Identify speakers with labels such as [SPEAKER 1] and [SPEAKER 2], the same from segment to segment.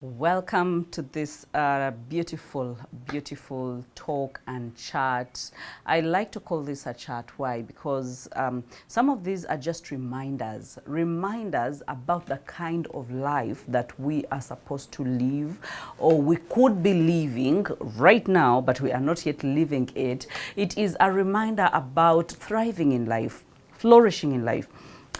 [SPEAKER 1] Welcome to this beautiful talk and chat. I like to call this a chat. Why? Because some of these are just reminders about the kind of life that we are supposed to live, or we could be living right now, but we are not yet living it. It is a reminder about thriving in life, flourishing in life.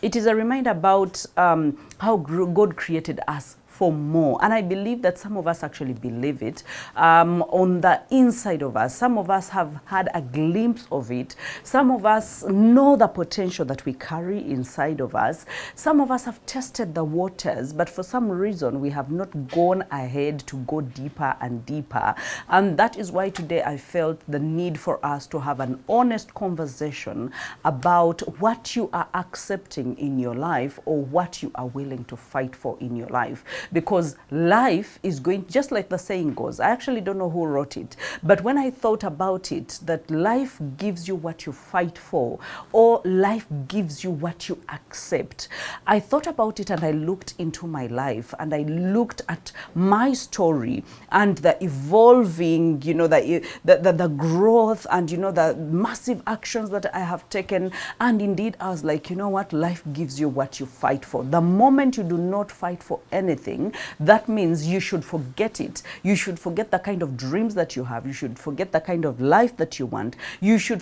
[SPEAKER 1] It is a reminder about how God created us for more. And I believe that some of us actually believe it on the inside of us. Some of us have had a glimpse of it. Some of us know the potential that we carry inside of us. Some of us have tested the waters, but for some reason we have not gone ahead to go deeper and deeper. And that is why today I felt the need for us to have an honest conversation about what you are accepting in your life, or what you are willing to fight for in your life. Because life is going, just like the saying goes, I actually don't know who wrote it, but when I thought about it, that life gives you what you fight for, or life gives you what you accept, I thought about it and I looked into my life and I looked at my story and the evolving, the growth and, the massive actions that I have taken. And indeed, I was like, you know what? Life gives you what you fight for. The moment you do not fight for anything, that means you should forget it. You should forget the kind of dreams that you have. You should forget the kind of life that you want. You should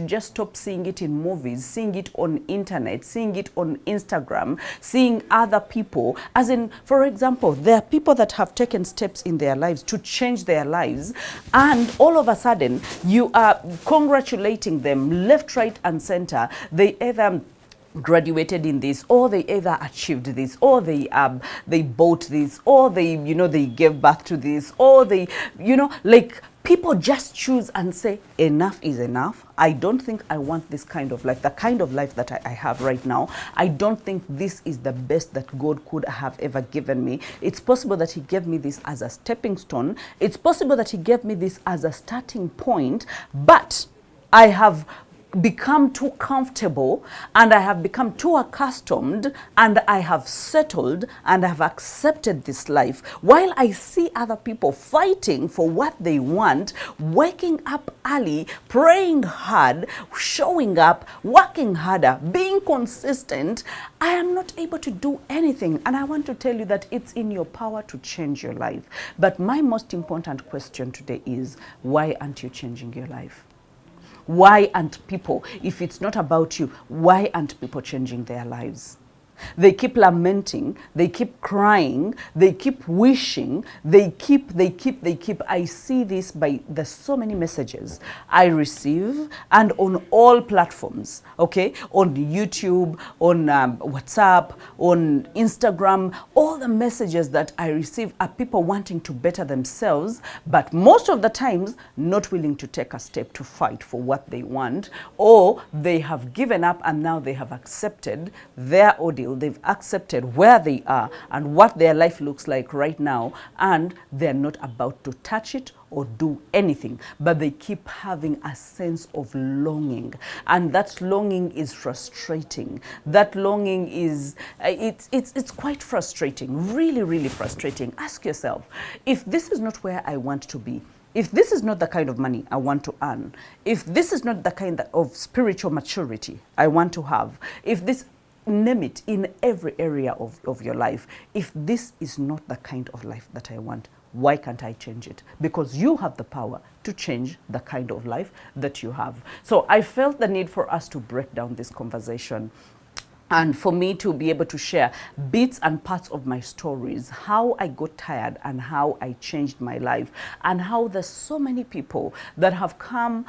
[SPEAKER 1] just stop seeing it in movies, seeing it on internet, seeing it on Instagram, seeing other people. As in, for example, there are people that have taken steps in their lives to change their lives, and all of a sudden you are congratulating them left, right, and center. They either graduated in this, or they either achieved this, or they bought this, or they gave birth to this, or like, people just choose and say enough is enough. I don't think I want this kind of life, the kind of life that I have right now. I don't think this is the best that God could have ever given me. It's possible that He gave me this as a stepping stone. It's possible that He gave me this as a starting point, but I have become too comfortable and I have become too accustomed and I have settled and I have accepted this life, while I see other people fighting for what they want, waking up early, praying hard, showing up, working harder, being consistent. I am not able to do anything, and I want to tell you that it's in your power to change your life. But my most important question today is, why aren't you changing your life? Why aren't people, if it's not about you, why aren't people changing their lives? They keep lamenting, they keep crying, they keep wishing, they keep. I see this by the so many messages I receive, and on all platforms, okay? On YouTube, on WhatsApp, on Instagram, all the messages that I receive are people wanting to better themselves, but most of the times not willing to take a step to fight for what they want, or they have given up and now they have accepted their ordeal. They've accepted where they are and what their life looks like right now, and they're not about to touch it or do anything, but they keep having a sense of longing, and that longing is frustrating. That longing is it's quite frustrating, really frustrating. Ask yourself, if this is not where I want to be, if this is not the kind of money I want to earn, if this is not the kind of spiritual maturity I want to have, if this, name it, in every area of your life, if this is not the kind of life that I want, why can't I change it? Because you have the power to change the kind of life that you have. So I felt the need for us to break down this conversation, and for me to be able to share bits and parts of my stories, how I got tired and how I changed my life, and how there's so many people that have come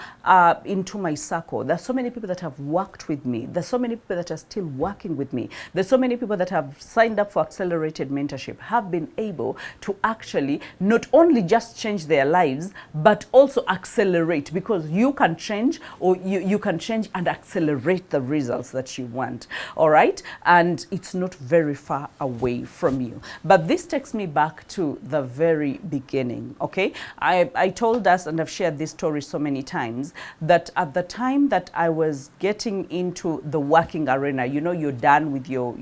[SPEAKER 1] into my circle. There's so many people that have worked with me. There's so many people that are still working with me. There's so many people that have signed up for accelerated mentorship, have been able to actually not only just change their lives, but also accelerate, because you can change, or you can change and accelerate the results that you want. All right? And it's not very far away from you. But this takes me back to the very beginning, okay? I told us, and I've shared this story so many times, that at the time that I was getting into the working arena, you know, you're done with your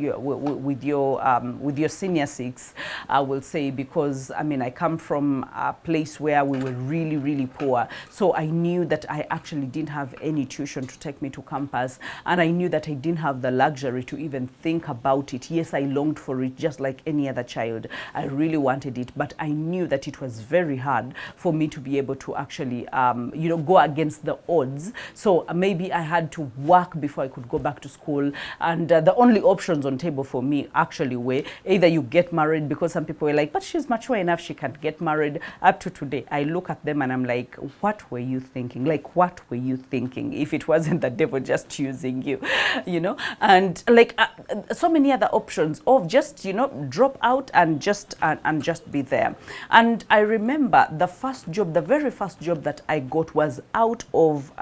[SPEAKER 1] senior six, I will say, because I mean, I come from a place where we were really, really poor. So I knew that I actually didn't have any tuition to take me to campus, and I knew that I didn't have the luxury to even think about it. Yes, I longed for it just like any other child. I really wanted it, but I knew that it was very hard for me to be able to actually, you know, go against the odds. So maybe I had to work before I could go back to school, and the only options on table for me actually were either you get married, because some people were like, but she's mature enough, she can't get married. Up to today, I look at them and I'm like, what were you thinking? Like, what were you thinking if it wasn't the devil just choosing you, you know? And like so many other options of just, you know, drop out and just be there. And I remember the first job, the very first job that I got was out of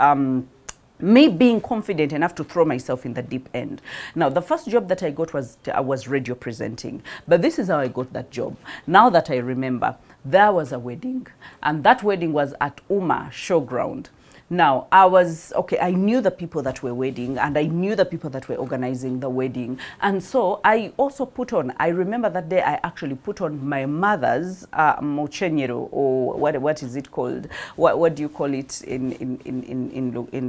[SPEAKER 1] me being confident enough to throw myself in the deep end. Now, the first job that I got was radio presenting, but this is how I got that job. Now that I remember, there was a wedding, and that wedding was at Uma Showground. Now, I knew the people that were wedding, and I knew the people that were organizing the wedding. And so I also put on, I remember that day I actually put on my mother's mochenyero, or what is it called? What do you call it in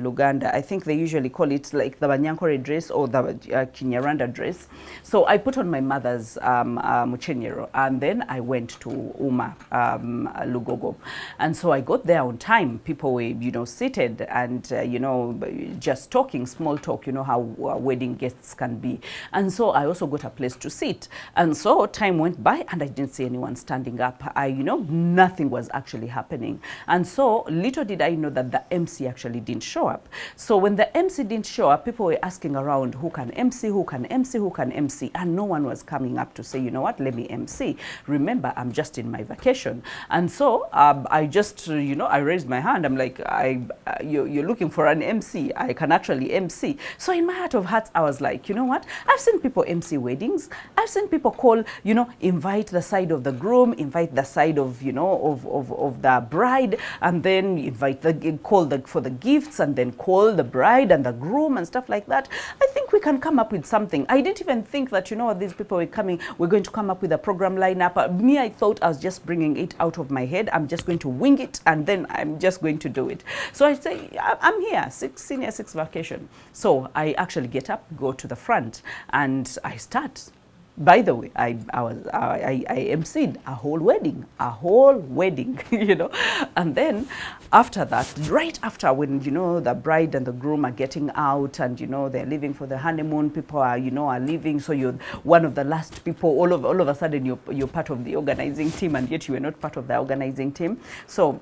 [SPEAKER 1] Luganda? I think they usually call it like the Banyankore dress or the Kinyarwanda dress. So I put on my mother's mochenyero, and then I went to Uma Lugogo. And so I got there on time. People were, you know, sitting and you know, just talking, small talk, you know how wedding guests can be. And so I also got a place to sit. And so time went by and I didn't see anyone standing up. You know, nothing was actually happening. And so little did I know that the MC actually didn't show up. So when the MC didn't show up, people were asking around, who can MC, who can MC, who can MC? And no one was coming up to say, you know what, let me MC. Remember, I'm just in my vacation. And so I just, you know, I raised my hand. I'm like, you're looking for an MC. I can actually MC. So in my heart of hearts, I was like, you know what? I've seen people MC weddings. I've seen people call, you know, invite the side of the groom, invite the side of, you know, of the bride, and then invite for the gifts, and then call the bride and the groom and stuff like that. I think we can come up with something. I didn't even think that, you know, these people were going to come up with a program lineup. Me, I thought I was just bringing it out of my head. I'm just going to wing it, and then I'm just going to do it. So I say, I'm here, senior six vacation. So I actually get up, go to the front, and I start. By the way, I emceed a whole wedding, you know. And then after that, right after, when, you know, the bride and the groom are getting out and, you know, they're leaving for the honeymoon, people are, you know, are leaving. So you're one of the last people. All of a sudden, you're part of the organizing team, and yet you were not part of the organizing team. So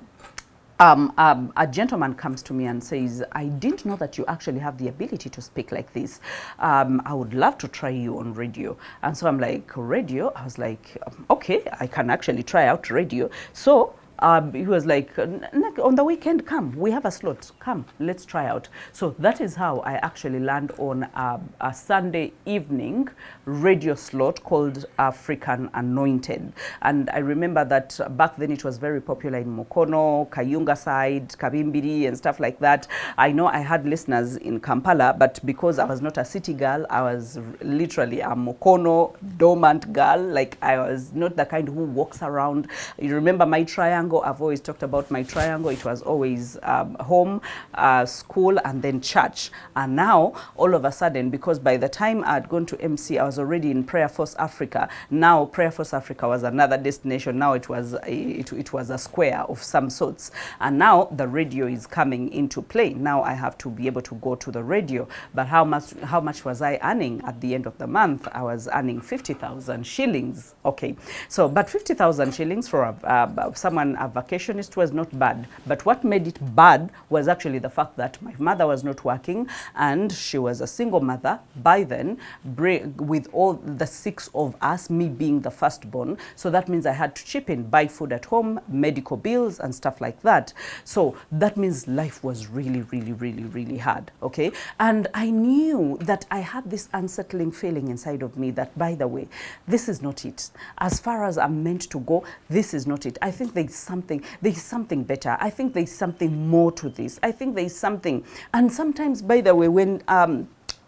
[SPEAKER 1] a gentleman comes to me and says, I didn't know that you actually have the ability to speak like this. I would love to try you on radio. And so I'm like, radio? I was like, okay, I can actually try out radio. So he was like, on the weekend, come, we have a slot, come, let's try out. So that is how I actually land on a Sunday evening radio slot called African Anointed. And I remember that back then it was very popular in Mukono, Kayunga side, Kabimbiri and stuff like that. I know I had listeners in Kampala, but because I was not a city girl, I was literally a Mukono dormant girl. Like, I was not the kind who walks around. You remember my triangle? I've always talked about my triangle. It was always home, school, and then church. And now, all of a sudden, because by the time I had gone to MC, I was already in Prayer Force Africa. Now, Prayer Force Africa was another destination. Now it was a square of some sorts. And now the radio is coming into play. Now I have to be able to go to the radio. But how much was I earning at the end of the month? I was earning 50,000 shillings. Okay, so but 50,000 shillings for someone a vacationist was not bad. But what made it bad was actually the fact that my mother was not working and she was a single mother by then, with all the 6 of us, me being the firstborn. So that means I had to chip in, buy food at home, medical bills and stuff like that. So that means life was really, really, really, really hard, okay? And I knew that I had this unsettling feeling inside of me that, by the way, this is not it. As far as I'm meant to go, this is not it. I think there's something better. I think there's something more to this. I think there's something. And sometimes, by the way, when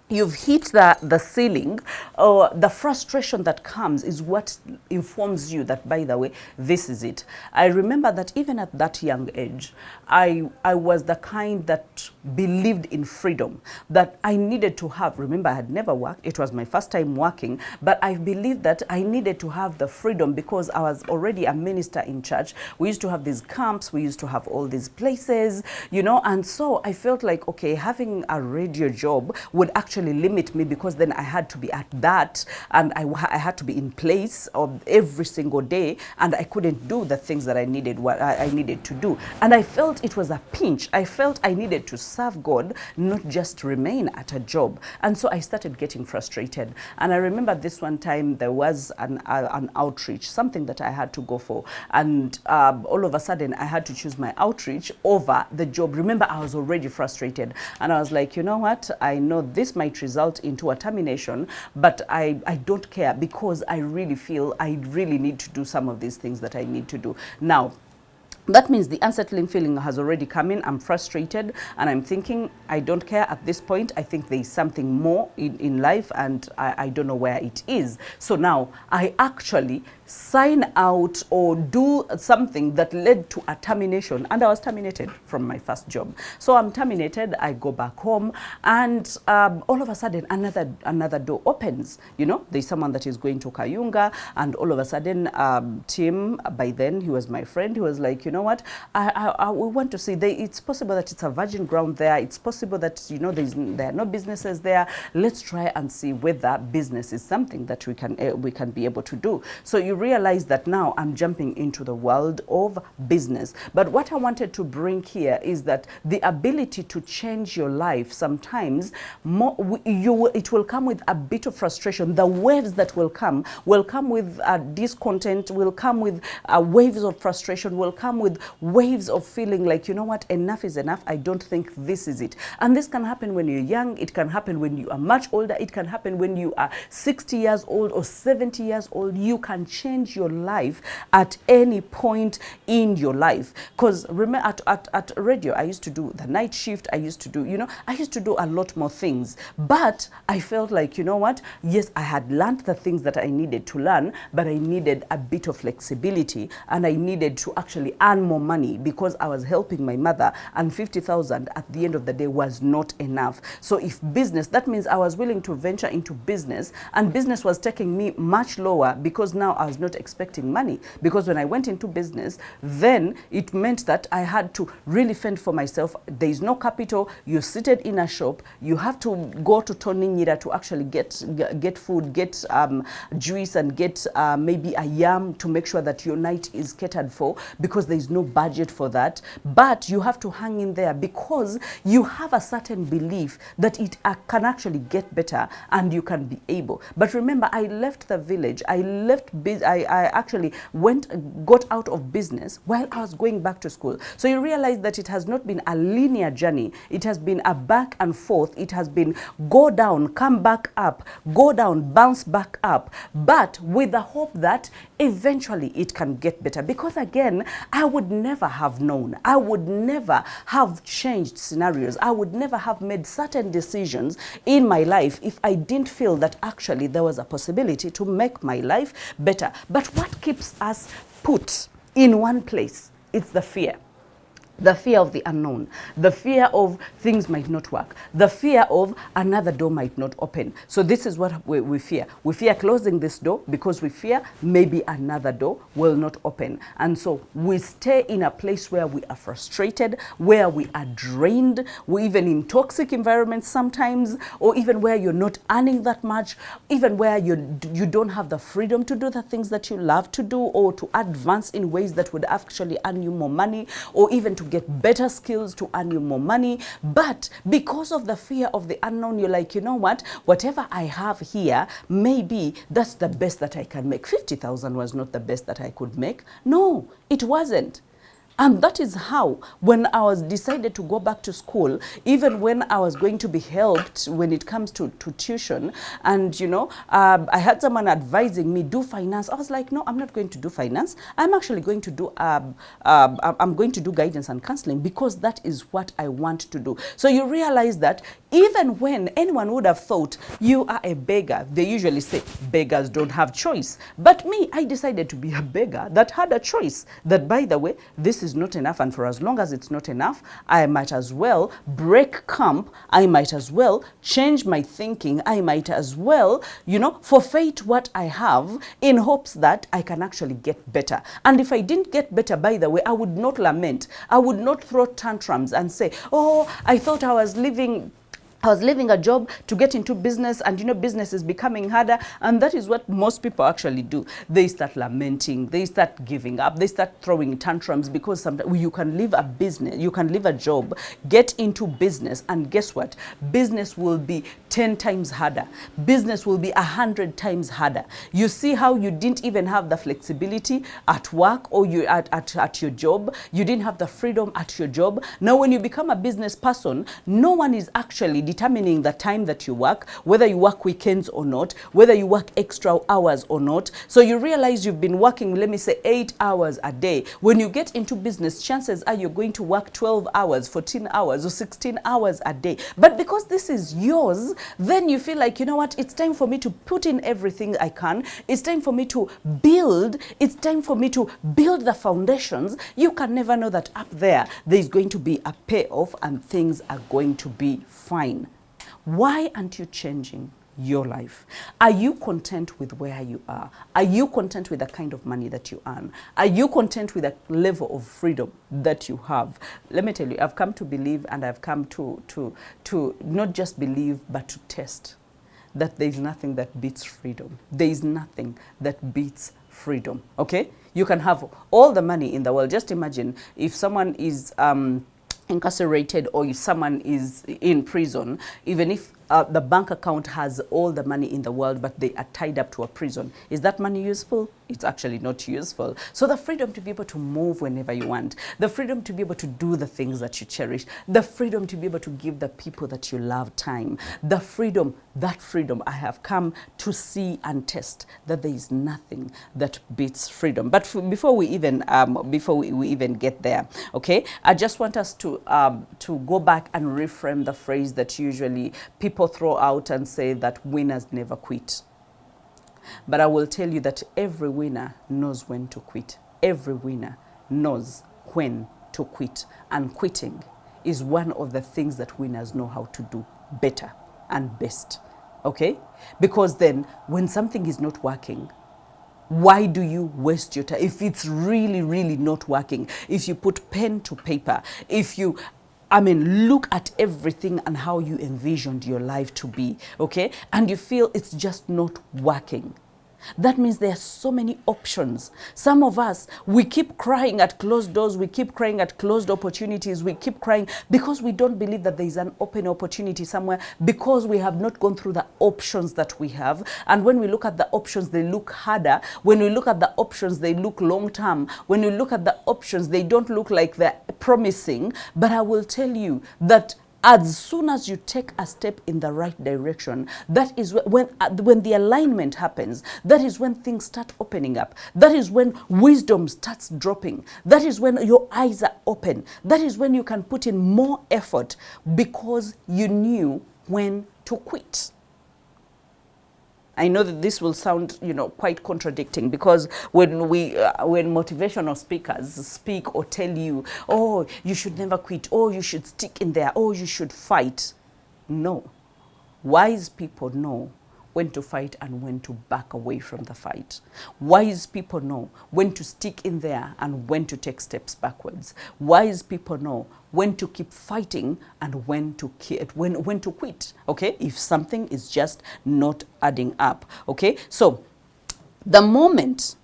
[SPEAKER 1] you've hit the ceiling, or the frustration that comes is what informs you that, by the way, this is it. I remember that even at that young age, I was the kind that believed in freedom, that I needed to have. Remember, I had never worked. It was my first time working, but I believed that I needed to have the freedom because I was already a minister in church. We used to have these camps. We used to have all these places, you know, and so I felt like, okay, having a radio job would actually limit me, because then I had to be at that, and I had to be in place of every single day, and I couldn't do the things that I needed, what I needed to do. And I felt it was a pinch. I felt I needed to serve God, not just remain at a job. And so I started getting frustrated. And I remember this one time there was an outreach, something that I had to go for, and all of a sudden I had to choose my outreach over the job. Remember, I was already frustrated, and I was like, you know what, I know this might result into a termination, but I don't care, because I really feel I really need to do some of these things that I need to do. Now, that means the unsettling feeling has already come in. I'm frustrated and I'm thinking, I don't care at this point. I think there's something more in life, and I don't know where it is. So now I actually sign out or do something that led to a termination, and I was terminated from my first job. So I'm terminated, I go back home, and all of a sudden another door opens. You know, there's someone that is going to Kayunga, and all of a sudden Tim, by then he was my friend, he was like, you know what, we want to see, it's possible that it's a virgin ground there, it's possible that, you know, there are no businesses there, let's try and see whether business is something that we can be able to do. So you realize that now I'm jumping into the world of business. But what I wanted to bring here is that the ability to change your life, sometimes it will come with a bit of frustration. The waves that will come with discontent, will come with waves of frustration, will come with waves of feeling like, you know what, enough is enough. I don't think this is it. And this can happen when you're young. It can happen when you are much older. It can happen when you are 60 years old or 70 years old. You can change your life at any point in your life. Because remember, at radio, I used to do the night shift. I used to do, you know, I used to do a lot more things. But I felt like, you know what, yes, I had learned the things that I needed to learn, but I needed a bit of flexibility, and I needed to actually earn more money, because I was helping my mother, and 50,000 at the end of the day was not enough. So if business, that means I was willing to venture into business, and business was taking me much lower, because now I was not expecting money. Because when I went into business, then it meant that I had to really fend for myself. There is no capital. You're seated in a shop. You have to go to Toninyira to actually get food, get juice, and get maybe a yam to make sure that your night is catered for, because there is no budget for that. But you have to hang in there, because you have a certain belief that it can actually get better and you can be able. But remember, I left the village. I actually got out of business while I was going back to school. So you realize that it has not been a linear journey. It has been a back and forth. It has been go down, come back up, go down, bounce back up, but with the hope that eventually it can get better. Because again, I would never have known. I would never have changed scenarios. I would never have made certain decisions in my life if I didn't feel that actually there was a possibility to make my life better. But what keeps us put in one place? It's the fear. The fear of the unknown, the fear of things might not work, the fear of another door might not open. So this is what we fear. We fear closing this door because we fear maybe another door will not open. And so we stay in a place where we are frustrated, where we are drained, we even in toxic environments sometimes, or even where you're not earning that much, even where you don't have the freedom to do the things that you love to do, or to advance in ways that would actually earn you more money, or even to get better skills to earn you more money. But because of the fear of the unknown, you're like, you know what, whatever I have here, maybe that's the best that I can make. 50,000 was not the best that I could make. No, it wasn't. And that is how, when I was decided to go back to school, even when I was going to be helped when it comes to tuition, and you know, I had someone advising me, do finance. I was like, no, I'm not going to do finance. I'm actually going to do, I'm going to do guidance and counseling, because that is what I want to do. So you realize that even when anyone would have thought you are a beggar, they usually say beggars don't have choice. But me, I decided to be a beggar that had a choice. That, by the way, this is not enough, and for as long as it's not enough, I might as well break camp. I might as well change my thinking. I might as well, you know, forfeit what I have in hopes that I can actually get better. And if I didn't get better, by the way, I would not lament. I would not throw tantrums and say, oh, I thought I was leaving a job to get into business, and you know, business is becoming harder. And that is what most people actually do. They start lamenting, they start giving up, they start throwing tantrums, because sometimes you can leave a business, you can leave a job, get into business, and guess what? Business will be 10 times harder. Business will be 100 times harder. You see how you didn't even have the flexibility at work, or you at your job. You didn't have the freedom at your job. Now when you become a business person, no one is actually determining the time that you work, whether you work weekends or not, whether you work extra hours or not. So you realize you've been working, let me say, 8 hours a day. When you get into business, chances are you're going to work 12 hours, 14 hours, or 16 hours a day. But because this is yours, then you feel like, you know what, it's time for me to put in everything I can. It's time for me to build. It's time for me to build the foundations. You can never know that up there is going to be a payoff and things are going to be fine. Why aren't you changing your life? Are you content with where you are? Are you content with the kind of money that you earn? Are you content with the level of freedom that you have? Let me tell you, I've come to believe, and I've come to not just believe, but to test that there is nothing that beats freedom. There is nothing that beats freedom, okay? You can have all the money in the world. Just imagine if someone is incarcerated, or if someone is in prison, even if the bank account has all the money in the world, but they are tied up to a prison. Is that money useful? It's actually not useful. So the freedom to be able to move whenever you want, the freedom to be able to do the things that you cherish, the freedom to be able to give the people that you love time, the freedom, that freedom, I have come to see and test that there is nothing that beats freedom. But before we even get there, okay, I just want us to go back and reframe the phrase that usually people throw out and say that winners never quit. But I will tell you that every winner knows when to quit. Every winner knows when to quit. And quitting is one of the things that winners know how to do better and best. Okay? Because then when something is not working, why do you waste your time? If it's really, really not working, if you put pen to paper, if you look at everything and how you envisioned your life to be, okay? And you feel it's just not working. That means there are so many options. Some of us, we keep crying at closed doors, we keep crying at closed opportunities, we keep crying because we don't believe that there is an open opportunity somewhere, because we have not gone through the options that we have. And when we look at the options, they look harder. When we look at the options, they look long term. When we look at the options, they don't look like they're promising. But I will tell you that as soon as you take a step in the right direction, that is when the alignment happens. That is when things start opening up. That is when wisdom starts dropping. That is when your eyes are open. That is when you can put in more effort, because you knew when to quit. I know that this will sound, quite contradicting, because when when motivational speakers speak or tell you, oh, you should never quit, oh, you should stick in there, oh, you should fight. No. Wise people know when to fight and when to back away from the fight. Wise people know when to stick in there and when to take steps backwards. Wise people know when to keep fighting and when to quit, okay? If something is just not adding up, okay? So the moment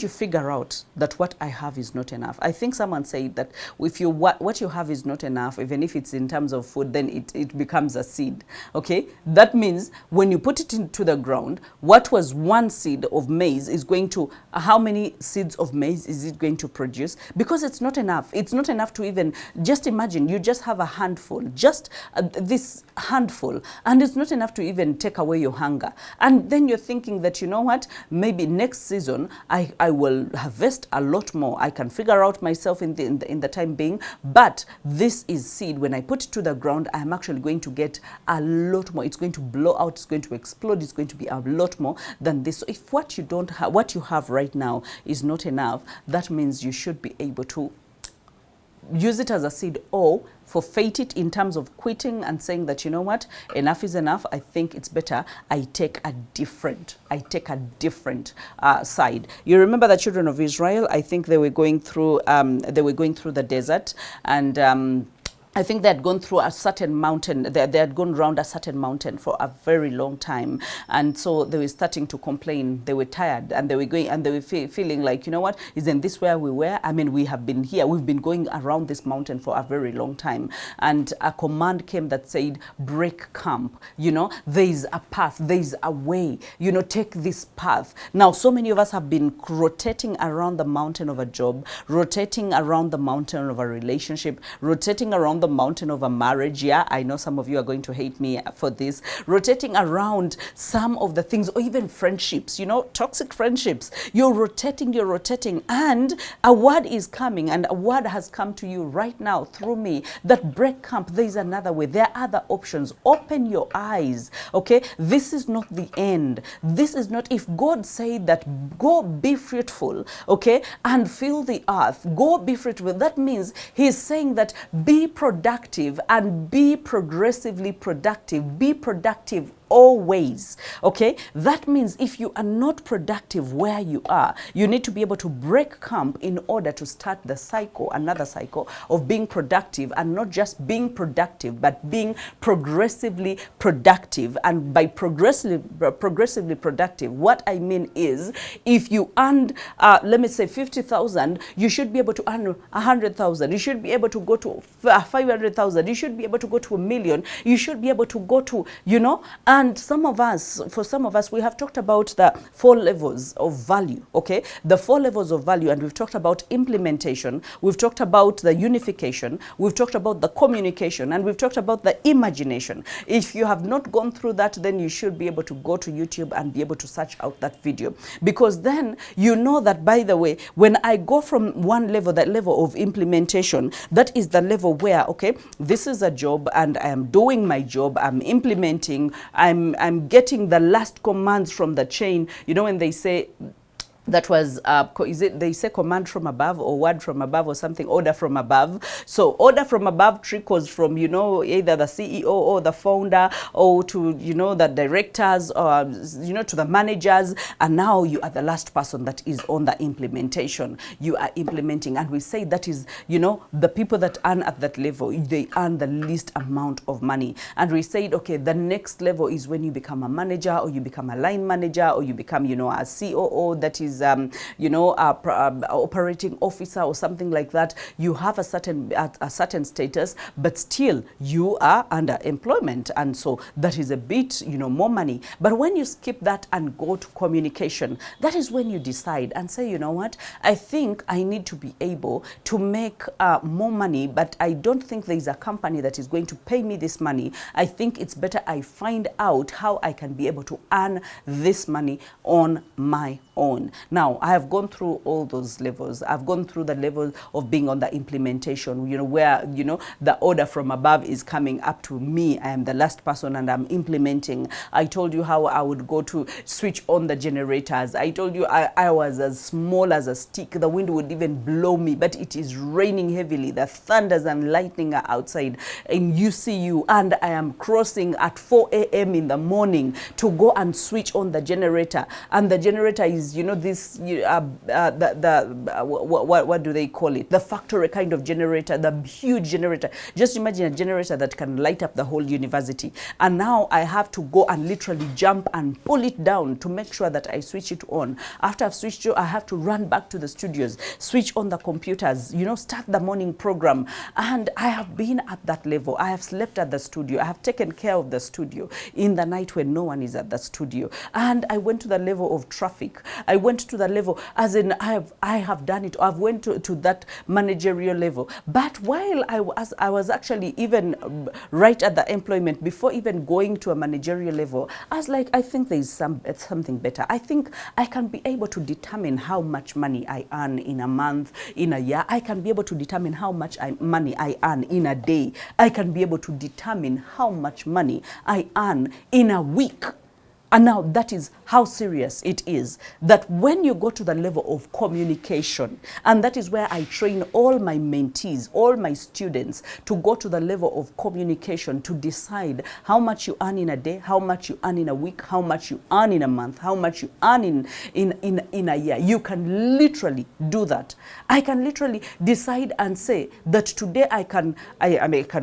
[SPEAKER 1] you figure out that what I have is not enough, I think someone said that if what you have is not enough, even if it's in terms of food, then it becomes a seed, okay? That means when you put it into the ground, what was one seed of maize is going to, how many seeds of maize is it going to produce? Because it's not enough. It's not enough to even, just imagine, you just have a handful, just this handful, and it's not enough to even take away your hunger. And then you're thinking that, you know what, maybe next season, I will harvest a lot more. I can figure out myself in the time being, but this is seed. When I put it to the ground, I'm actually going to get a lot more. It's going to blow out, it's going to explode, it's going to be a lot more than this. So if what you have right now is not enough, that means you should be able to use it as a seed, or forfeit it in terms of quitting and saying that, you know what, enough is enough. I think it's better I take a different side. You remember the children of Israel? I think they were going through the desert, and I think they had gone through a certain mountain. They had gone around a certain mountain for a very long time, and so they were starting to complain. They were tired, and they were going, and they were feeling like, you know what, isn't this where we were? I mean, we have been here. We've been going around this mountain for a very long time, and a command came that said, break camp. You know, there is a path, there is a way. You know, take this path. Now, so many of us have been rotating around the mountain of a job, rotating around the mountain of a relationship, rotating around the mountain of a marriage. Yeah, I know some of you are going to hate me for this. Rotating around some of the things, or even friendships, you know, toxic friendships. You're rotating, and a word is coming, and a word has come to you right now through me that break camp. There is another way. There are other options. Open your eyes, okay? This is not the end. This is not, if God said that go be fruitful, okay, and fill the earth, go be fruitful, that means he's saying that be productive and be progressively productive. Be productive always, okay? That means if you are not productive where you are, you need to be able to break camp in order to start the cycle, another cycle of being productive, and not just being productive, but being progressively productive. And by progressively productive, what I mean is, if you earned, let me say 50,000, you should be able to earn 100,000. You should be able to go to 500,000. You should be able to go to 1 million. You should be able to go to, you know, and for some of us, we have talked about the 4 levels of value, okay? The 4 levels of value, and we've talked about implementation, we've talked about the unification, we've talked about the communication, and we've talked about the imagination. If you have not gone through that, then you should be able to go to YouTube and be able to search out that video, because then you know that, by the way, when I go from one level, that level of implementation, that is the level where, okay, this is a job and I am doing my job, I'm implementing, I'm getting the last commands from the chain. You know, when they say, that was, they say command from above, or word from above, or something, order from above. So order from above trickles from, you know, either the CEO or the founder, or to, you know, the directors, or, you know, to the managers. And now you are the last person that is on the implementation. You are implementing. And we say that is, you know, the people that earn at that level, they earn the least amount of money. And we said, okay, the next level is when you become a manager, or you become a line manager, or you become, you know, a COO, that is, you know, operating officer or something like that. You have a certain status, but still you are under employment, and so that is a bit, you know, more money. But when you skip that and go to communication, that is when you decide and say, you know what, I think I need to be able to make more money, but I don't think there is a company that is going to pay me this money. I think it's better I find out how I can be able to earn this money on my own. Now, I have gone through all those levels. I've gone through the level of being on the implementation, where, the order from above is coming up to me. I am the last person and I'm implementing. I told you how I would go to switch on the generators. I told you I was as small as a stick. The wind would even blow me, but it is raining heavily. The thunders and lightning are outside in UCU, and I am crossing at 4 a.m. in the morning to go and switch on the generator. And the generator is, this, what do they call it? The factory kind of generator, the huge generator. Just imagine a generator that can light up the whole university. And now I have to go and literally jump and pull it down to make sure that I switch it on. After I've switched it, I have to run back to the studios, switch on the computers, start the morning program. And I have been at that level. I have slept at the studio. I have taken care of the studio in the night when no one is at the studio. And I went to the level of traffic. I went to the level, as in I have done it. I've went to that managerial level. But while I was actually even right at the employment, before even going to a managerial level, I was like, I think there's something better. I think I can be able to determine how much money I earn in a month, in a year. I can be able to determine how much money I earn in a day. I can be able to determine how much money I earn in a week. And now that is how serious it is, that when you go to the level of communication, and that is where I train all my mentees, all my students, to go to the level of communication, to decide how much you earn in a day, how much you earn in a week, how much you earn in a month, how much you earn in a year. You can literally do that. I can literally decide and say that today I can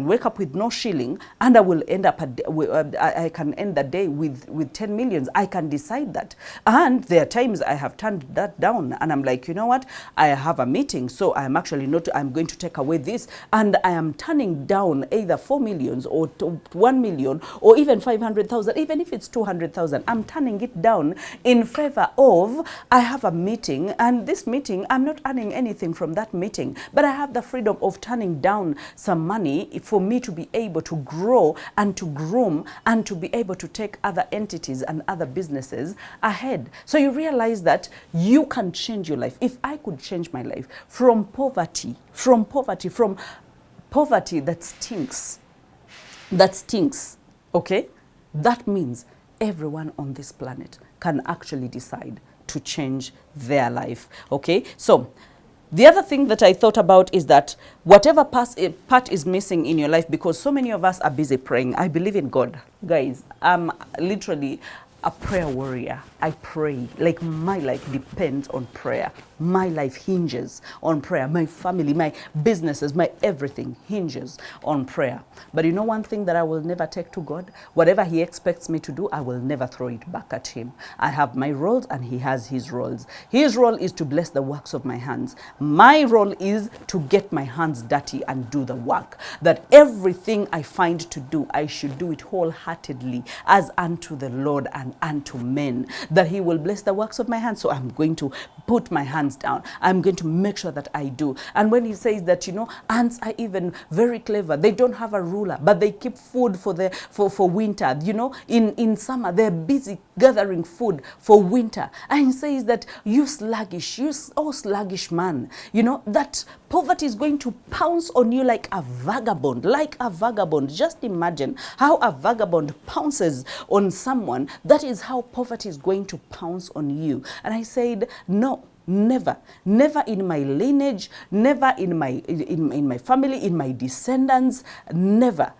[SPEAKER 1] wake up with no shilling, and I will end up I can end the day with 10 millions. I can decide that. And there are times I have turned that down, and I'm like, you know what, I have a meeting, so I'm actually not, I'm going to take away this, and I am turning down either 4 millions or 1 million or even 500,000, even if it's 200,000. I'm turning it down in favor of, I have a meeting, and this meeting, I'm not earning anything from that meeting, but I have the freedom of turning down some money for me to be able to grow and to groom and to be able to take other entities and other businesses ahead. So you realize that you can change your life. If I could change my life from poverty that stinks, okay? That means everyone on this planet can actually decide to change their life, okay? So the other thing that I thought about is that whatever part is missing in your life, because so many of us are busy praying. I believe in God. Guys, I'm literally a prayer warrior. I pray. Like, my life depends on prayer. My life hinges on prayer. My family, my businesses, my everything hinges on prayer. But you know one thing that I will never take to God? Whatever he expects me to do, I will never throw it back at him. I have my roles and he has his roles. His role is to bless the works of my hands. My role is to get my hands dirty and do the work. That everything I find to do, I should do it wholeheartedly as unto the Lord and unto men. That he will bless the works of my hands. So I'm going to put my hands down. I'm going to make sure that I do. And when he says that, ants are even very clever. They don't have a ruler, but they keep food for winter. In summer, they're busy gathering food for winter. And he says that you sluggish man, that poverty is going to pounce on you like a vagabond, Just imagine how a vagabond pounces on someone. That is how poverty is going to pounce on you. And I said, no. Never in my lineage, never in my family, in my descendants, never.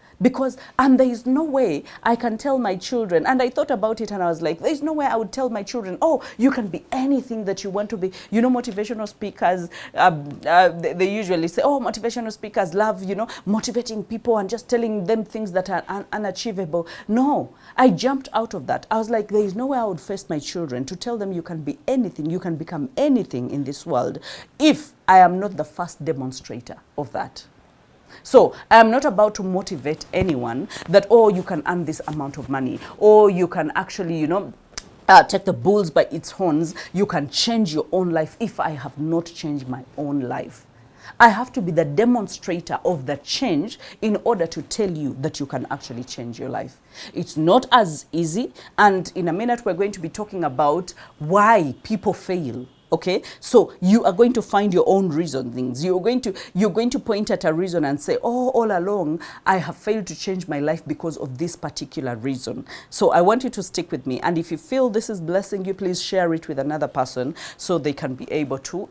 [SPEAKER 1] And there is no way I can tell my children, and I thought about it and I was like, there is no way I would tell my children, oh, you can be anything that you want to be. Motivational speakers, they usually say, oh, motivational speakers love, motivating people and just telling them things that are unachievable. No, I jumped out of that. I was like, there is no way I would face my children to tell them you can be anything, you can become anything in this world if I am not the first demonstrator of that. So I am not about to motivate anyone that, oh, you can earn this amount of money, or you can actually, take the bulls by its horns. You can change your own life if I have not changed my own life. I have to be the demonstrator of the change in order to tell you that you can actually change your life. It's not as easy. And in a minute, we're going to be talking about why people fail. Okay, so you are going to find your own reasonings. You're going to point at a reason and say, oh, all along I have failed to change my life because of this particular reason. So I want you to stick with me, and if you feel this is blessing you, please share it with another person so they can be able to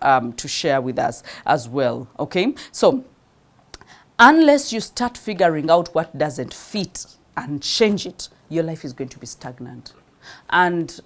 [SPEAKER 1] share with us as well. Okay, so unless you start figuring out what doesn't fit and change it, your life is going to be stagnant. And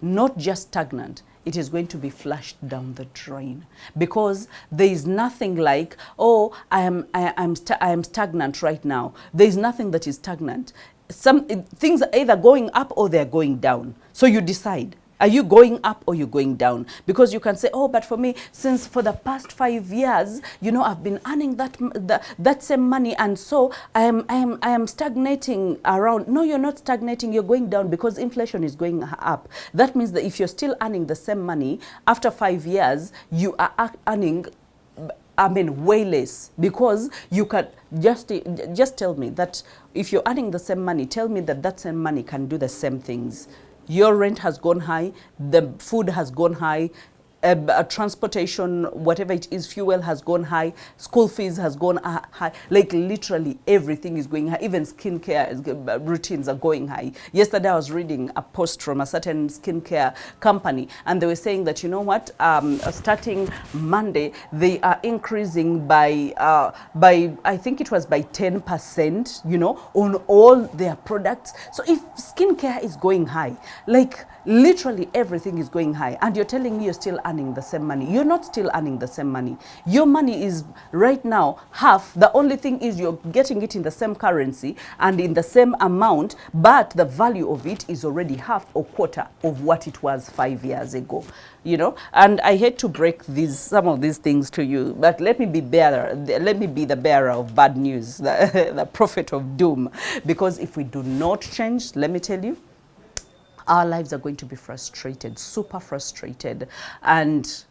[SPEAKER 1] not just stagnant, it is going to be flushed down the drain, because there is nothing like, oh, I am stagnant right now. There is nothing that is stagnant. Some things are either going up or they're going down. So you decide. Are you going up or you going down? Because you can say, oh, but for me, since for the past 5 years, you know, I've been earning that same money, and so I am stagnating around. No, you're not stagnating. You're going down because inflation is going up. That means that if you're still earning the same money after 5 years, you are earning, I mean, way less, because you can just tell me that if you're earning the same money, tell me that same money can do the same things. Your rent has gone high, the food has gone high, transportation, whatever it is, fuel has gone high, school fees has gone high. Like literally everything is going high. Even skincare routines are going high. Yesterday I was reading a post from a certain skincare company, and they were saying that, you know what, starting Monday they are increasing by I think it was by 10%, you know, on all their products. So if skincare is going high, like literally everything is going high, and you're telling me you're still earning the same money. You're not still earning the same money. Your money is right now half. The only thing is you're getting it in the same currency and in the same amount, but the value of it is already half or quarter of what it was 5 years ago. You know, and I hate to break some of these things to you, but let me be the bearer of bad news, the prophet of doom, because if we do not change, let me tell you, our lives are going to be frustrated, super frustrated. And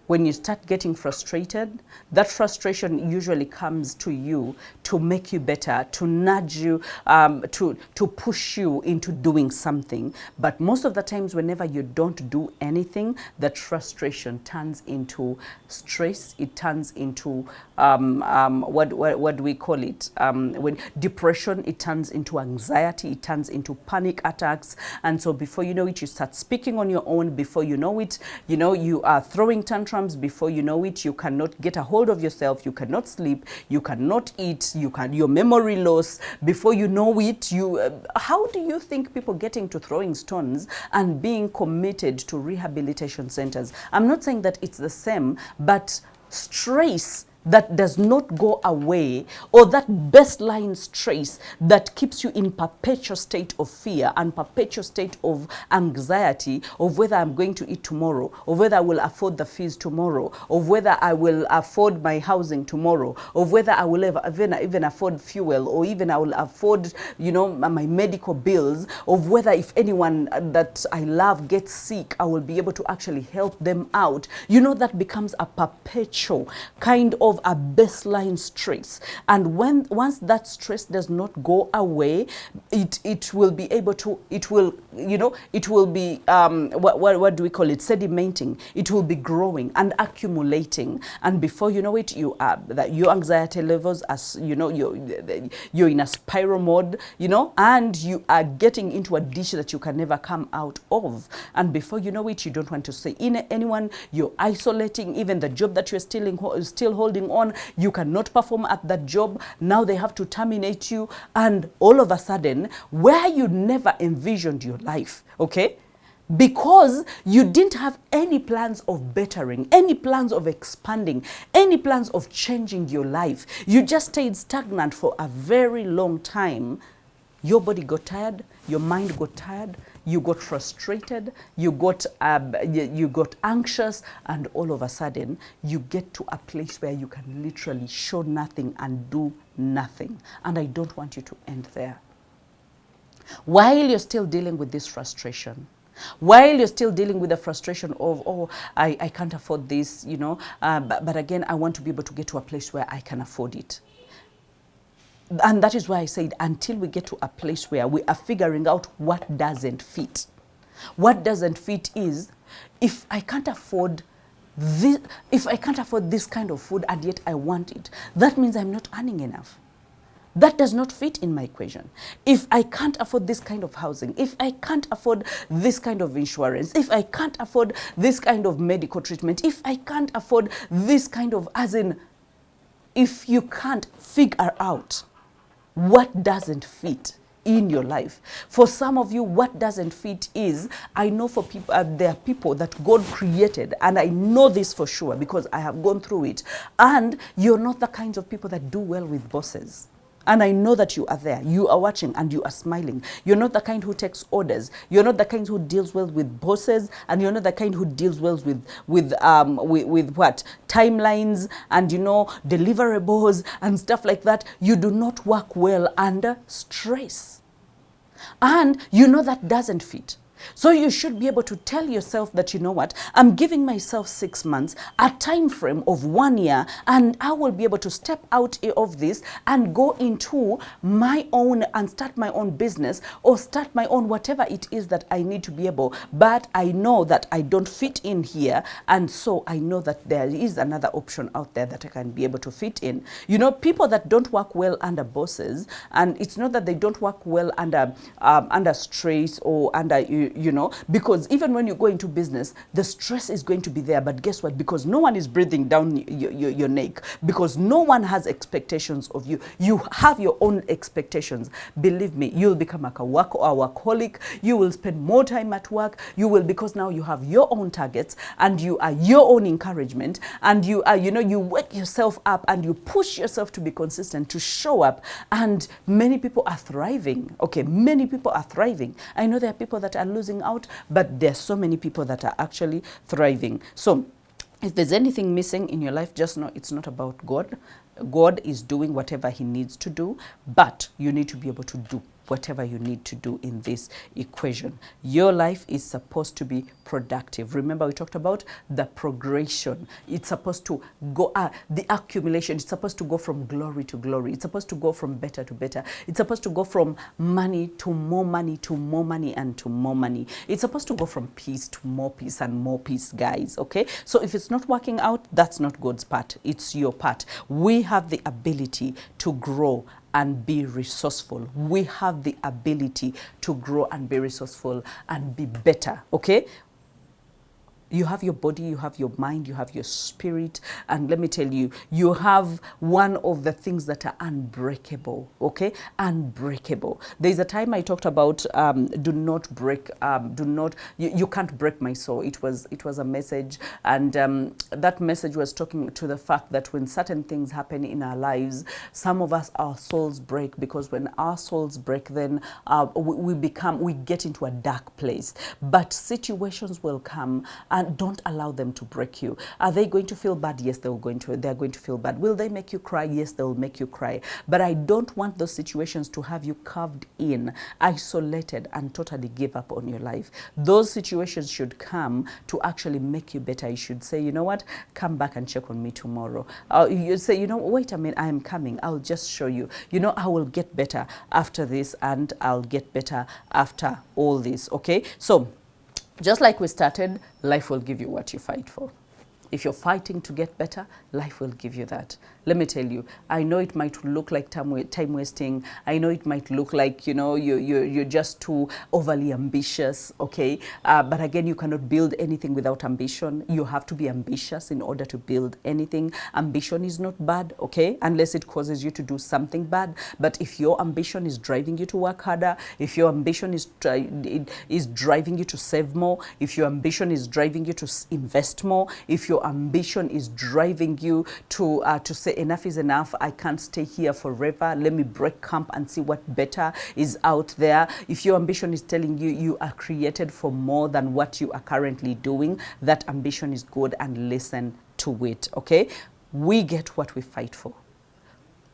[SPEAKER 1] when you start getting frustrated, that frustration usually comes to you to make you better, to nudge you, to push you into doing something. But most of the times, whenever you don't do anything, that frustration turns into stress. It turns into what do we call it? When depression, it turns into anxiety. It turns into panic attacks. And so before you know it, you start speaking on your own. Before you know it, you know, you are throwing tantrums. Before you know it, you cannot get a hold of yourself. You cannot sleep. You cannot eat. Your memory loss. Before you know it, how do you think people getting to throwing stones and being committed to rehabilitation centers? I'm not saying that it's the same, but stress that does not go away, or that baseline stress that keeps you in perpetual state of fear and perpetual state of anxiety of whether I'm going to eat tomorrow, of whether I will afford the fees tomorrow, of whether I will afford my housing tomorrow, of whether I will even afford fuel, or even I will afford, you know, my medical bills, of whether if anyone that I love gets sick, I will be able to actually help them out. You know, that becomes a perpetual kind of a baseline stress, and once that stress does not go away, it will be able to, it will be what do we call it, sedimenting. It will be growing and accumulating, and before you know it, your anxiety levels, as you know, you're in a spiral mode, you know, and you are getting into a ditch that you can never come out of. And before you know it, you don't want to say anyone, you're isolating. Even the job that you're still holding on, you cannot perform at that job. Now they have to terminate you, and all of a sudden, where you never envisioned your life, okay, because you didn't have any plans of bettering, any plans of expanding, any plans of changing your life, you just stayed stagnant for a very long time. Your body got tired, your mind got tired, you got frustrated, you got anxious, and all of a sudden you get to a place where you can literally show nothing and do nothing. And I don't want you to end there. While you're still dealing with this frustration, while you're still dealing with the frustration of, oh, I can't afford this, you know, but again, I want to be able to get to a place where I can afford it. And that is why I said, until we get to a place where we are figuring out what doesn't fit. What doesn't fit is, if I can't afford if I can't afford this kind of food and yet I want it, that means I'm not earning enough. That does not fit in my equation. If I can't afford this kind of housing, if I can't afford this kind of insurance, if I can't afford this kind of medical treatment, if I can't afford this kind of, as in, if you can't figure out what doesn't fit in your life. For some of you, what doesn't fit is, I know for people, there are people that God created, and I know this for sure because I have gone through it, and you're not the kinds of people that do well with bosses. And I know that you are there. You are watching and you are smiling. You're not the kind who takes orders. You're not the kind who deals well with bosses, and you're not the kind who deals well with what? Timelines and, deliverables and stuff like that. You do not work well under stress. And that doesn't fit. So you should be able to tell yourself that, you know what, I'm giving myself 6 months, a time frame of 1 year, and I will be able to step out of this and go into my own and start my own business or start my own whatever it is that I need to be able. But I know that I don't fit in here, and so I know that there is another option out there that I can be able to fit in. People that don't work well under bosses, and it's not that they don't work well under stress or under because even when you go into business, the stress is going to be there. But guess what? Because no one is breathing down your neck, because no one has expectations of you. You have your own expectations. Believe me, you'll become like a workaholic. You will spend more time at work. You will, because now you have your own targets and you are your own encouragement, and you are, you wake yourself up and you push yourself to be consistent, to show up. And many people are thriving. Okay, many people are thriving. I know there are people that are losing out, but there's so many people that are actually thriving. So if there's anything missing in your life, just know it's not about God. God is doing whatever he needs to do, but you need to be able to do whatever you need to do in this equation. Your life is supposed to be productive. Remember, we talked about the progression. It's supposed to go, the accumulation. It's supposed to go from glory to glory. It's supposed to go from better to better. It's supposed to go from money to more money, to more money, and to more money. It's supposed to go from peace to more peace and more peace, guys. Okay? So if it's not working out, that's not God's part. It's your part. We have the ability to grow and be resourceful. We have the ability to grow and be resourceful and be better, okay? You have your body, you have your mind, you have your spirit, and let me tell you, you have one of the things that are unbreakable, okay? Unbreakable. There's a time I talked about do not break, you can't break my soul. It was a message, and that message was talking to the fact that when certain things happen in our lives, some of us, our souls break, because when our souls break, then we get into a dark place. But situations will come, and don't allow them to break you. Are they going to feel bad? Yes, they're going to feel bad. Will they make you cry? Yes, they'll make you cry. But I don't want those situations to have you carved in, isolated, and totally give up on your life. Those situations should come to actually make you better. You should say, you know what, come back and check on me tomorrow. You say, wait a minute, I am coming. I'll just show you. I will get better after this, and I'll get better after all this, okay? So, just like we started, life will give you what you fight for. If you're fighting to get better, life will give you that. Let me tell you, I know it might look like time wasting. I know it might look like, you're just too overly ambitious, okay? But again, you cannot build anything without ambition. You have to be ambitious in order to build anything. Ambition is not bad, okay? Unless it causes you to do something bad. But if your ambition is driving you to work harder, if your ambition is driving you to save more, if your ambition is driving you to invest more, if your ambition is driving you to say enough is enough, I can't stay here forever, let me break camp and see what better is out there. If your ambition is telling you you are created for more than what you are currently doing, that ambition is good, and listen to it, okay? We get what we fight for.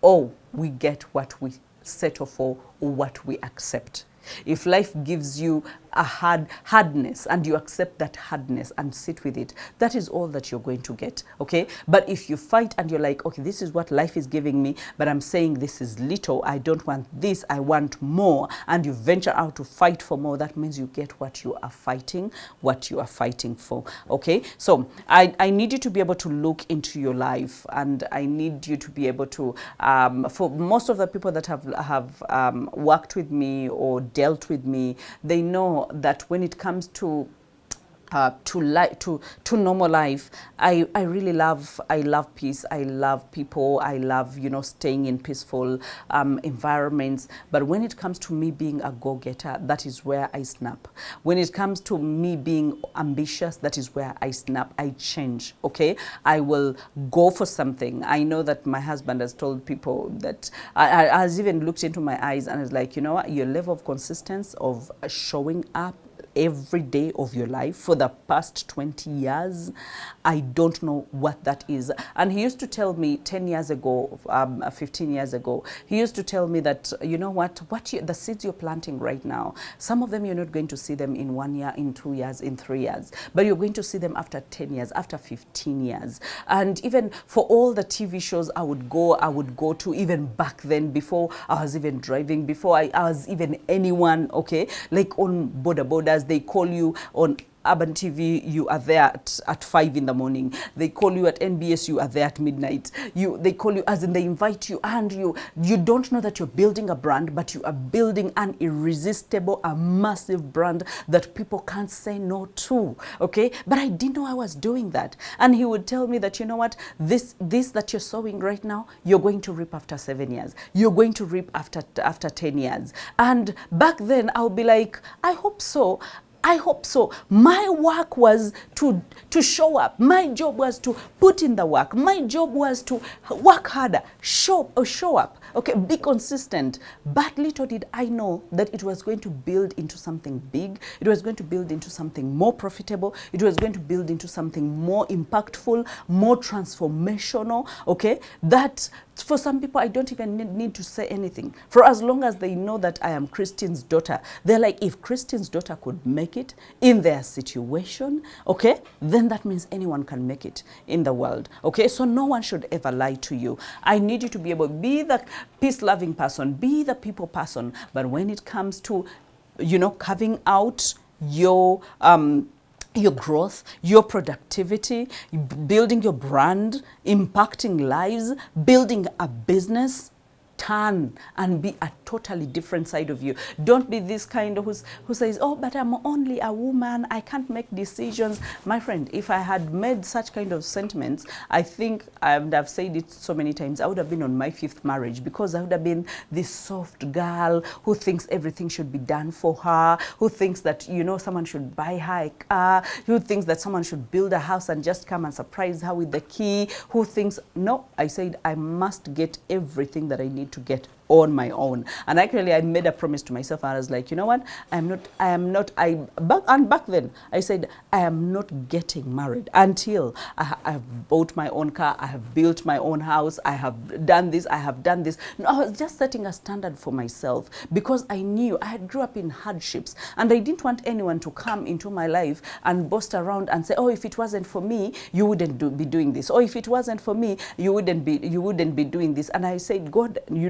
[SPEAKER 1] Or we get what we settle for, or what we accept. If life gives you a hardness, and you accept that hardness and sit with it, that is all that you're going to get, okay? But if you fight and you're like, okay, this is what life is giving me, but I'm saying this is little, I don't want this, I want more, and you venture out to fight for more, that means you get what you are fighting for, okay? So I need you to be able to look into your life, and I need you to be able to, for most of the people that have worked with me or dealt with me, they know that when it comes to normal life, I really love peace, I love people, I love, you know, staying in peaceful environments. But when it comes to me being a go-getter, that is where I snap. When it comes to me being ambitious, that is where I snap. I change, okay? I will go for something. I know that my husband has told people that I has even looked into my eyes and is like, you know what, your level of consistency of showing up every day of your life for the past 20 years, I don't know what that is. And he used to tell me 10 years ago, 15 years ago, he used to tell me that, you know what the seeds you're planting right now, some of them you're not going to see them in 1 year, in 2 years, in 3 years, but you're going to see them after 10 years, after 15 years. And even for all the TV shows I would go to, even back then, before I was even driving, before I was even anyone, okay, like on borders, they call you on Urban TV, you are there at 5 in the morning. They call you at NBS, you are there at midnight. They call you, as in they invite you, and you don't know that you're building a brand, but you are building an irresistible, a massive brand that people can't say no to, okay? But I didn't know I was doing that. And he would tell me that, you know what, this that you're sowing right now, you're going to reap after 7 years. You're going to reap after 10 years. And back then, I'll be like, I hope so. I hope so. My work was to show up. My job was to put in the work. My job was to work harder, show up, okay, be consistent. But little did I know that it was going to build into something big. It was going to build into something more profitable. It was going to build into something more impactful, more transformational, okay? That for some people, I don't even need to say anything. For as long as they know that I am Christine's daughter, they're like, if Christine's daughter could make it in their situation, okay, then that means anyone can make it in the world, okay? So no one should ever lie to you. I need you to be able to be the peace-loving person, be the people person. But when it comes to, you know, carving out your growth, your productivity, building your brand, impacting lives, building a business, turn and be a totally different side of you. Don't be this kind of who says, oh, but I'm only a woman, I can't make decisions. My friend, if I had made such kind of sentiments, I think I've said it so many times, I would have been on my 5th marriage, because I would have been this soft girl who thinks everything should be done for her, who thinks that, you know, someone should buy her a car, who thinks that someone should build a house and just come and surprise her with the key, who thinks, no, I said I must get everything that I need to get on my own. And actually I made a promise to myself, and I was like, you know what, back then I said, I am not getting married until I have bought my own car, I have built my own house, I have done this, I have done this. No, I was just setting a standard for myself, because I knew I had grew up in hardships, and I didn't want anyone to come into my life and boast around and say, oh, if it wasn't for me, you wouldn't be doing this, or if it wasn't for me, you wouldn't be doing this. And I said, God, you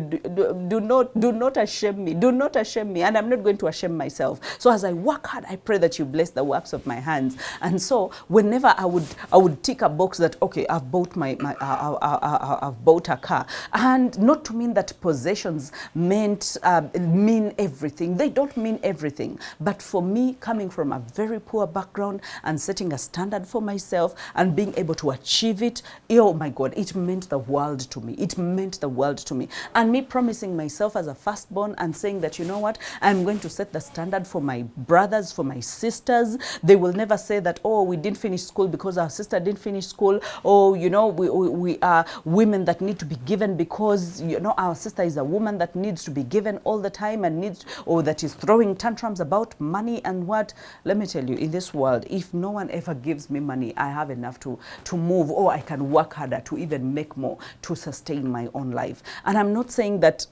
[SPEAKER 1] do not ashame me. Do not ashame me. And I'm not going to ashame myself. So as I work hard, I pray that you bless the works of my hands. And so whenever I would tick a box that, okay, I've bought I've bought a car. And not to mean that possessions mean everything. They don't mean everything. But for me, coming from a very poor background and setting a standard for myself and being able to achieve it, oh my God, it meant the world to me. It meant the world to me. And me promising myself as a firstborn and saying that, you know what, I'm going to set the standard for my brothers, for my sisters. They will never say that, oh, we didn't finish school because our sister didn't finish school. Oh, you know, we are women that need to be given because, you know, our sister is a woman that needs to be given all the time and needs, or that is throwing tantrums about money and what. Let me tell you, in this world, if no one ever gives me money, I have enough to move, or I can work harder to even make more to sustain my own life. And I'm not saying that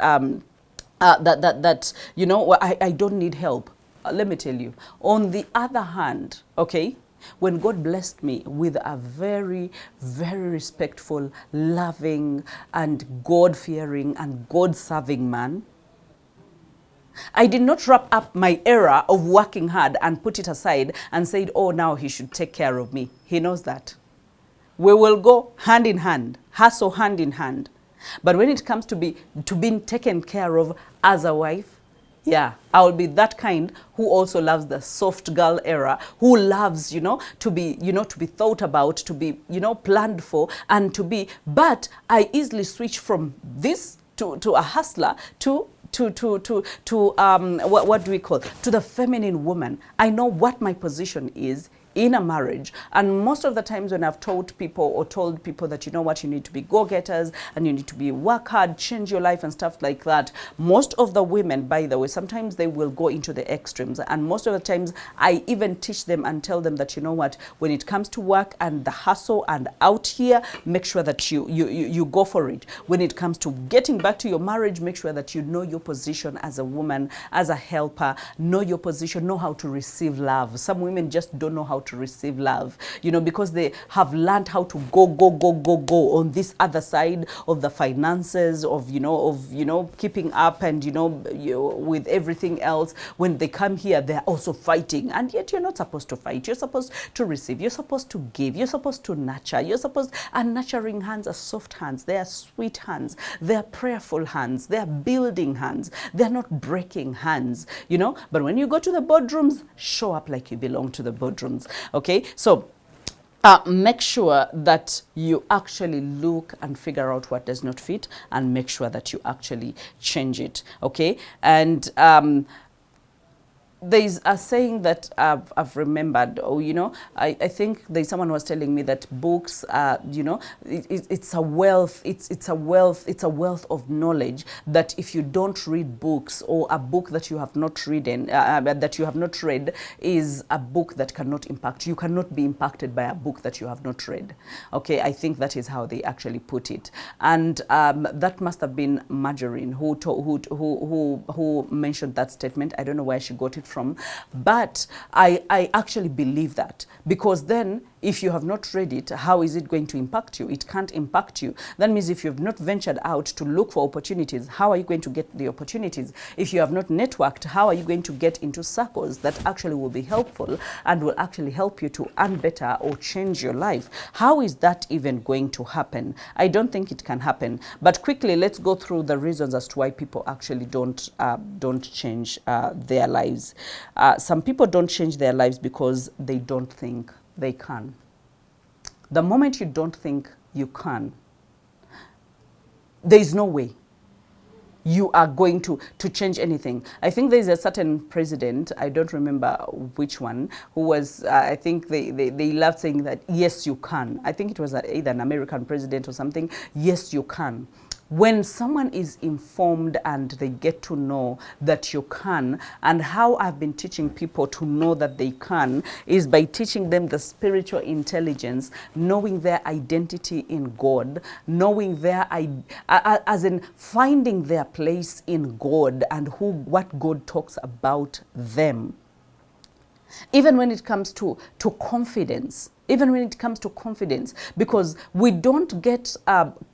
[SPEAKER 1] that you know, I don't need help. let me tell you, on the other hand, okay, when God blessed me with a very, very respectful, loving, and God-fearing and God-serving man, I did not wrap up my era of working hard and put it aside and said, oh, now he should take care of me. He knows that. We will go hand in hand, hustle hand in hand. But when it comes to being taken care of as a wife, yeah, I will be that kind who also loves the soft girl era, who loves, to be thought about, to be, planned for, and to be, but I easily switch from this to a hustler to what do we call, to the feminine woman. I know what my position is in a marriage, and most of the times when I've told people that, you know what, you need to be go-getters and you need to be work hard, change your life and stuff like that, most of the women, by the way, sometimes they will go into the extremes, and most of the times I even teach them and tell them that, you know what, when it comes to work and the hustle and out here, make sure that you go for it. When it comes to getting back to your marriage, make sure that you know your position as a woman, as a helper, know your position, know how to receive love. Some women just don't know how to receive love, because they have learned how to go on this other side of the finances, of keeping up and with everything else. When they come here, they're also fighting, and yet you're not supposed to fight. You're supposed to receive, you're supposed to give, you're supposed to nurture, and nurturing hands are soft hands, they are sweet hands, they are prayerful hands, they are building hands, they're not breaking hands, but when you go to the boardrooms, show up like you belong to the boardrooms. Okay, so make sure that you actually look and figure out what does not fit, and make sure that you actually change it. Okay, and there's a saying that I've remembered. I think there's someone who was telling me that books, it's a wealth. It's a wealth of knowledge. That if you don't read books, or a book that you have not read, is a book that cannot impact you. You cannot be impacted by a book that you have not read. Okay, I think that is how they actually put it, and that must have been Margarine who mentioned that statement. I don't know where she got it from, but I actually believe that, because then if you have not read it, how is it going to impact you? It can't impact you. That means if you have not ventured out to look for opportunities, how are you going to get the opportunities? If you have not networked, how are you going to get into circles that actually will be helpful and will actually help you to earn better or change your life? How is that even going to happen? I don't think it can happen. But quickly, let's go through the reasons as to why people actually don't change their lives. Some people don't change their lives because they don't think they can. The moment you don't think you can, there is no way you are going to change anything. I think there's a certain president, I don't remember which one, who was, I think they loved saying that, yes, you can. I think it was either an American president or something, yes, you can. When someone is informed and they get to know that you can, and how I've been teaching people to know that they can is by teaching them the spiritual intelligence, knowing their identity in God, knowing as in finding their place in God and what God talks about them. Even when it comes to confidence, because we don't get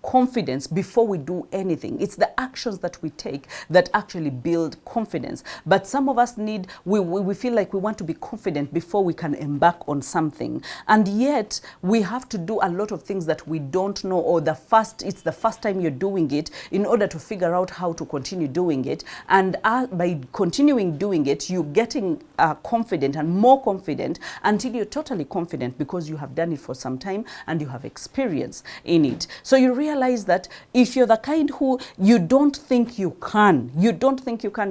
[SPEAKER 1] confidence before we do anything. It's the actions that we take that actually build confidence. But some of us we feel like we want to be confident before we can embark on something. And yet we have to do a lot of things that we don't know, or it's the first time you're doing it, in order to figure out how to continue doing it. And by continuing doing it, you're getting confident and more confident until you're totally confident, because you have done it for some time and you have experience in it. So you realize that if you're the kind who you don't think you can, you're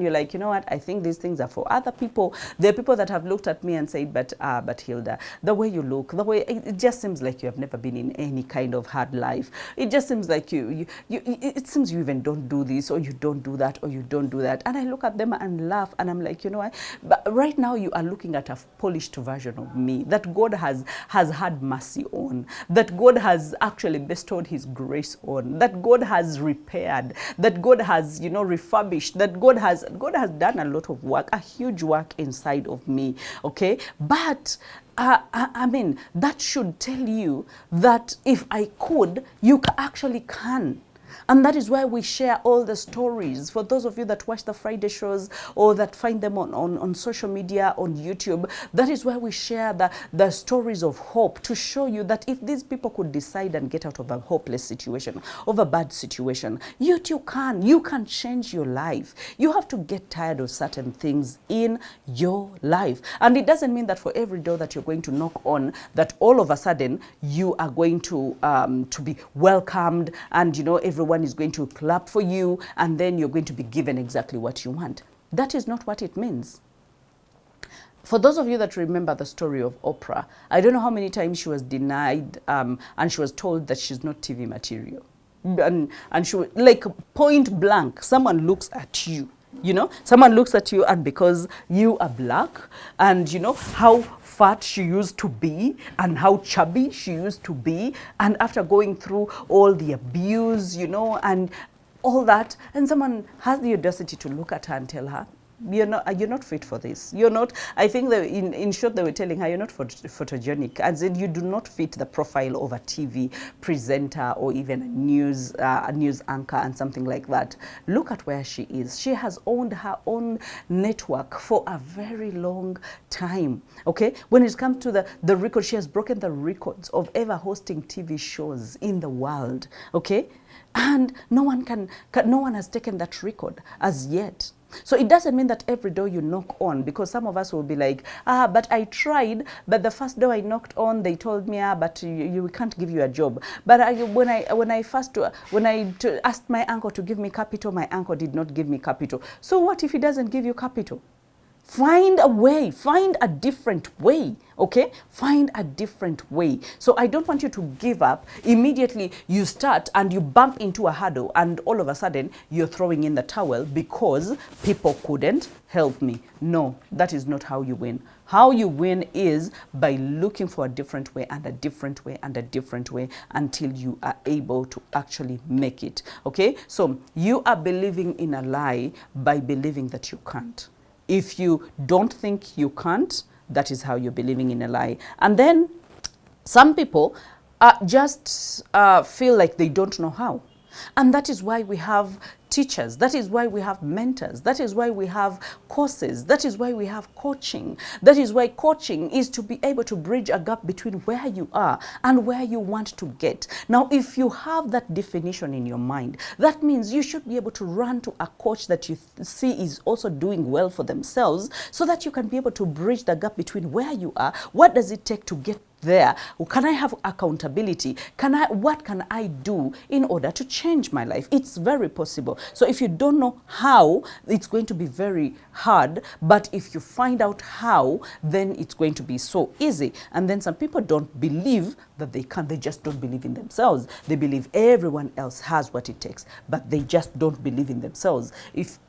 [SPEAKER 1] like, you know what, I think these things are for other people. There are people that have looked at me and said, but Hilda, the way you look, it just seems like you have never been in any kind of hard life. It just seems like it seems you even don't do this, or you don't do that, or you don't do that. And I look at them and laugh, and I'm like, you know what, but right now you are looking at a polished version of me that God has had mercy on, that God has actually bestowed his grace voice on, that God has repaired, that God has, you know, refurbished, that God has done a lot of work, a huge work inside of me, okay? But I mean, that should tell you that if I could, you actually can. And that is why we share all the stories. For those of you that watch the Friday shows or that find them on social media, on YouTube, that is why we share the stories of hope, to show you that if these people could decide and get out of a hopeless situation, of a bad situation, you too can. You can change your life. You have to get tired of certain things in your life. And it doesn't mean that for every door that you're going to knock on, that all of a sudden you are going to be welcomed, and, you know, everyone is going to clap for you, and then you're going to be given exactly what you want. That is not what it means. For those of you that remember the story of Oprah, I don't know how many times she was denied and she was told that she's not TV material. And she was, like, point blank, someone looks at you. You know, someone looks at you, and because you are black, and you know how fat she used to be and how chubby she used to be, and after going through all the abuse, you know, and all that, and someone has the audacity to look at her and tell her, you're not fit for this. You're not. I think that in short, they were telling her, you're not photogenic, as in you do not fit the profile of a TV presenter or even a news anchor and something like that. Look at where she is. She has owned her own network for a very long time. Okay, when it comes to the record, she has broken the records of ever hosting TV shows in the world. Okay, and no one has taken that record as yet. So it doesn't mean that every door you knock on, because some of us will be like, but I tried, but the first door I knocked on, they told me, but we can't give you a job. But when I asked my uncle to give me capital, my uncle did not give me capital. So what if he doesn't give you capital? Find a way, find a different way, okay? Find a different way. So I don't want you to give up. Immediately you start and you bump into a hurdle, and all of a sudden you're throwing in the towel because people couldn't help me. No, that is not how you win. How you win is by looking for a different way and a different way and a different way until you are able to actually make it, okay? So you are believing in a lie by believing that you can't. If you don't think you can't, that is how you're believing in a lie. And then some people just feel like they don't know how. And that is why we have teachers. That is why we have mentors. That is why we have courses. That is why we have coaching. That is why coaching is to be able to bridge a gap between where you are and where you want to get. Now, if you have that definition in your mind, that means you should be able to run to a coach that you see is also doing well for themselves, so that you can be able to bridge the gap between where you are. What does it take to get there? Can I have accountability? What can I do in order to change my life? It's very possible. So if you don't know how, it's going to be very hard. But if you find out how, then it's going to be so easy. And then some people don't believe that they can. They just don't believe in themselves. They believe everyone else has what it takes, but they just don't believe in themselves.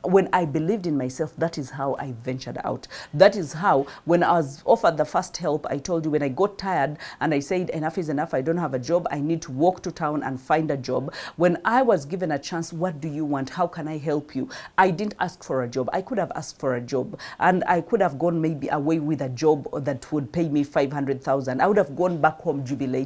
[SPEAKER 1] When I believed in myself, that is how I ventured out. That is how, when I was offered the first help, I told you, when I got tired and I said, enough is enough, I don't have a job, I need to walk to town and find a job. When I was given a chance, what do you want? How can I help you? I didn't ask for a job. I could have asked for a job, and I could have gone maybe away with a job that would pay me 500,000. I would have gone back home jubilating.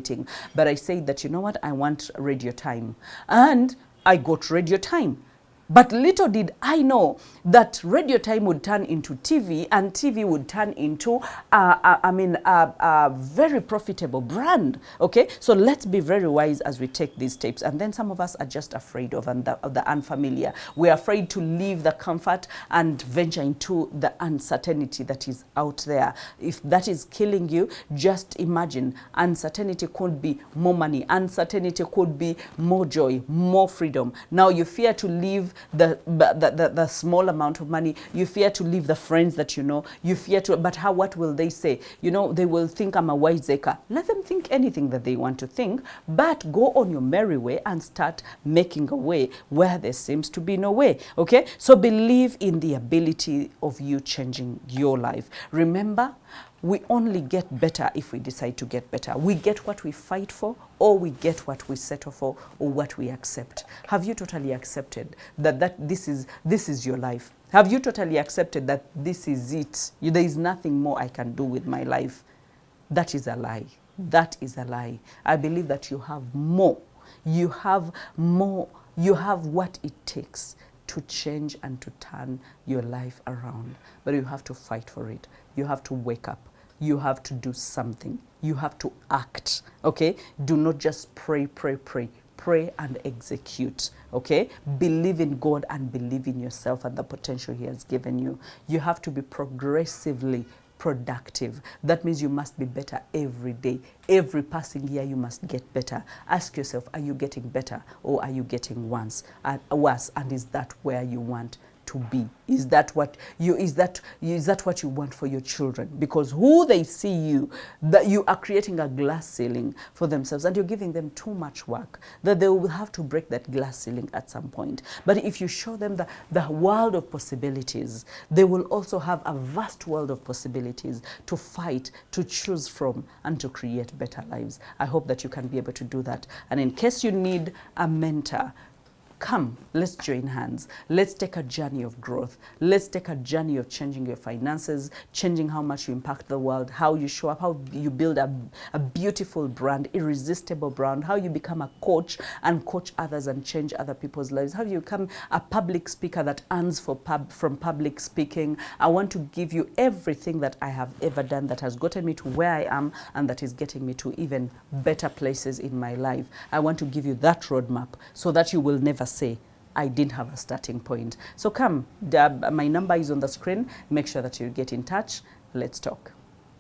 [SPEAKER 1] But I said that, you know what, I want radio time. And I got radio time. But little did I know that radio time would turn into TV, and TV would turn into a very profitable brand. Okay, so let's be very wise as we take these steps. And then some of us are just afraid of the unfamiliar. We're afraid to leave the comfort and venture into the uncertainty that is out there. If that is killing you, just imagine uncertainty could be more money. Uncertainty could be more joy, more freedom. Now you fear to leave the small amount of money. You fear to leave the friends that you know. You fear to, but what will they say? You know, they will think I'm a wiseacre. Let them think anything that they want to think, but go on your merry way and start making a way where there seems to be no way. Okay, so believe in the ability of you changing your life. Remember, We only get better if we decide to get better. We get what we fight for, or we get what we settle for, or what we accept. Have you totally accepted that this is your life? Have you totally accepted that this is it? There is nothing more I can do with my life? That is a lie. That is a lie. I believe that you have more. You have more. You have what it takes to change and to turn your life around. But you have to fight for it. You have to wake up. You have to do something. You have to act. Okay? Do not just pray, pray, pray. Pray and execute. Okay? Believe in God and believe in yourself and the potential He has given you. You have to be progressively productive. That means you must be better every day. Every passing year you must get better. Ask yourself, are you getting better or are you getting worse? And is that where you want to be? Is that what you what you want for your children? Because who they see you, that you are creating a glass ceiling for themselves and you're giving them too much work, that they will have to break that glass ceiling at some point. But if you show them the world of possibilities, they will also have a vast world of possibilities to fight, to choose from, and to create better lives. I hope that you can be able to do that. And in case you need a mentor, come, let's join hands. Let's take a journey of growth. Let's take a journey of changing your finances, changing how much you impact the world, how you show up, how you build a beautiful brand, irresistible brand, how you become a coach and coach others and change other people's lives, how you become a public speaker that earns from public speaking. I want to give you everything that I have ever done that has gotten me to where I am and that is getting me to even better places in my life. I want to give you that roadmap so that you will never say, I didn't have a starting point. So come, my number is on the screen. Make sure that you get in touch. Let's talk.